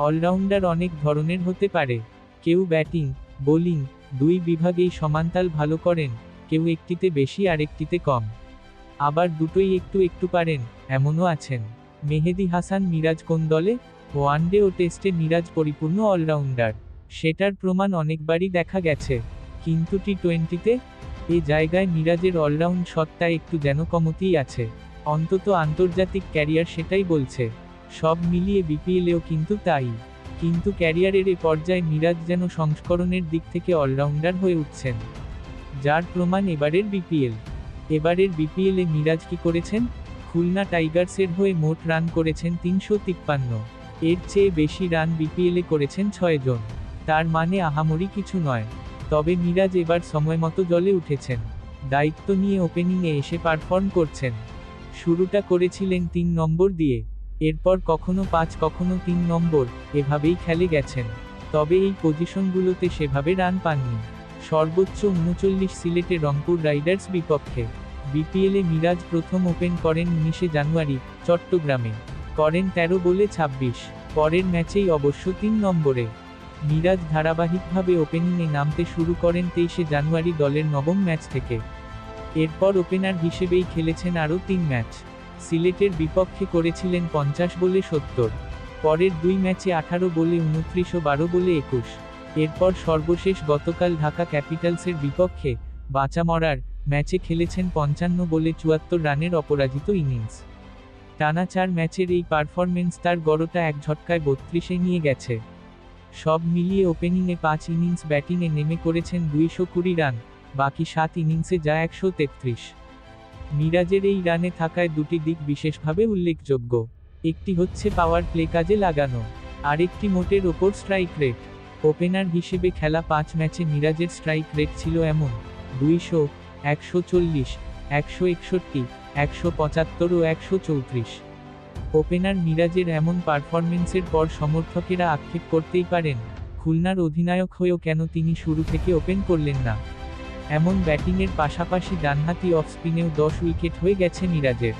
Allrounder অনেক ধরনের হতে পারে। কেউ ব্যাটিং, বোলিং দুই বিভাগেই সমানতাল ভালো করেন, কেউ একটিতে বেশি আর একটিতে কম। আবার দুটোই একটু একটু পারেন, এমনও আছেন। মেহেদী হাসান মিরাজ কোন দলে? ওয়ানডে ও টেস্টে মিরাজ পরিপূর্ণ অলরাউন্ডার। সেটার প্রমাণ অনেকবারই দেখা গেছে। কিন্তু টি-20তে? এ জায়গায় মিরাজের অলরাউন্ড সত্তা একটু যেন কমতিই আছে। অন্তত আন্তর্জাতিক ক্যারিয়ার সেটাই বলছে। সব মিলিয়ে বিপিএলেও কিন্তু তাই। কিন্তু ক্যারিয়ারের এ পর্যায়ে মিরাজ যেন সংস্করণের দিক থেকে অলরাউন্ডার হয়ে উঠছেন। যার প্রমাণ এবারের বিপিএল। এবারের বিপিএলে মিরাজ কি করেছেন? খুলনা টাইগার্সের হয়ে মোট রান করেছেন ৩৫৩। এর চেয়ে বেশি রান বিপিএলে করেছেন ৬ জন। তার মানে আহামরি কিছু নয়। তবে মিরাজ এবার সময়মতো জ্বলে উঠেছেন। দায়িত্ব নিয়ে ওপেনিংয়ে এসে পারফর্ম করছেন। শুরুটা করেছিলেন ৩ নম্বর দিয়ে। এরপর কখনো ৫ কখনো ৩ নম্বর, এভাবেই খেলে গেছেন। তবে এই পজিশনগুলোতে সেভাবে রান পাননি। সর্বোচ্চ ৩৯ সিলেটে রংপুর রাইডার্স বিপক্ষে। বিপিএলে মিরাজ প্রথম ওপেন করেন ১৯শে জানুয়ারি, চট্টগ্রামে। করেন ১৩ বলে ২৬। পরের ম্যাচেই অবশ্য ৩ নম্বরে। মিরাজ ধারাবাহিকভাবে ওপেনিংয়ে নামতে শুরু করেন ২৩শে জানুয়ারি দলের নবম ম্যাচ থেকে। এরপর ওপেনার হিসেবেই খেলেছেন আরও ৩ ম্যাচ। সিলেটের বিপক্ষে করেছিলেন ৫০ বলে ৭০। পরের ২ ম্যাচে ১৮ বলে ২৯ ও ১২ বলে ২১। এরপর সর্বশেষ গতকাল ঢাকা ক্যাপিটালসের বিপক্ষে বাঁচা মরার ম্যাচে খেলেছেন ৫৫ বলে ৭৪ রানের অপরাজিত ইনিংস। টানা ৪ ম্যাচের এই পারফরমেন্স তার গড়টা এক ঝটকায় ৩২-এ নিয়ে গেছে। সব মিলিয়ে ওপেনিংয়ে ৫ ইনিংস ব্যাটিংয়ে নেমে করেছেন ২২০ রান, বাকি ৭ ইনিংসে যা ১৩৩। মিরাজের এই রানে থাকায় দুটি দিক বিশেষভাবে উল্লেখযোগ্য। একটি হচ্ছে পাওয়ার প্লে কাজে লাগানো, আরেকটি মোটের ওপর স্ট্রাইক রেট। ওপেনার হিসেবে খেলা ৫ ম্যাচে মিরাজের স্ট্রাইক রেট ছিল এমন: ২০০, ১৪০, ১৬১, ১৭৫ ও ১৩৪। ওপেনার মিরাজের এমন পারফরমেন্সের পর সমর্থকেরা আক্ষেপ করতেই পারেন, খুলনার অধিনায়ক হয়েও কেন তিনি শুরু থেকে ওপেন করলেন না। এমন ব্যাটিংয়ের পাশাপাশি ডানহাতি অফ স্পিনেও ১০ উইকেট হয়ে গেছে মিরাজের।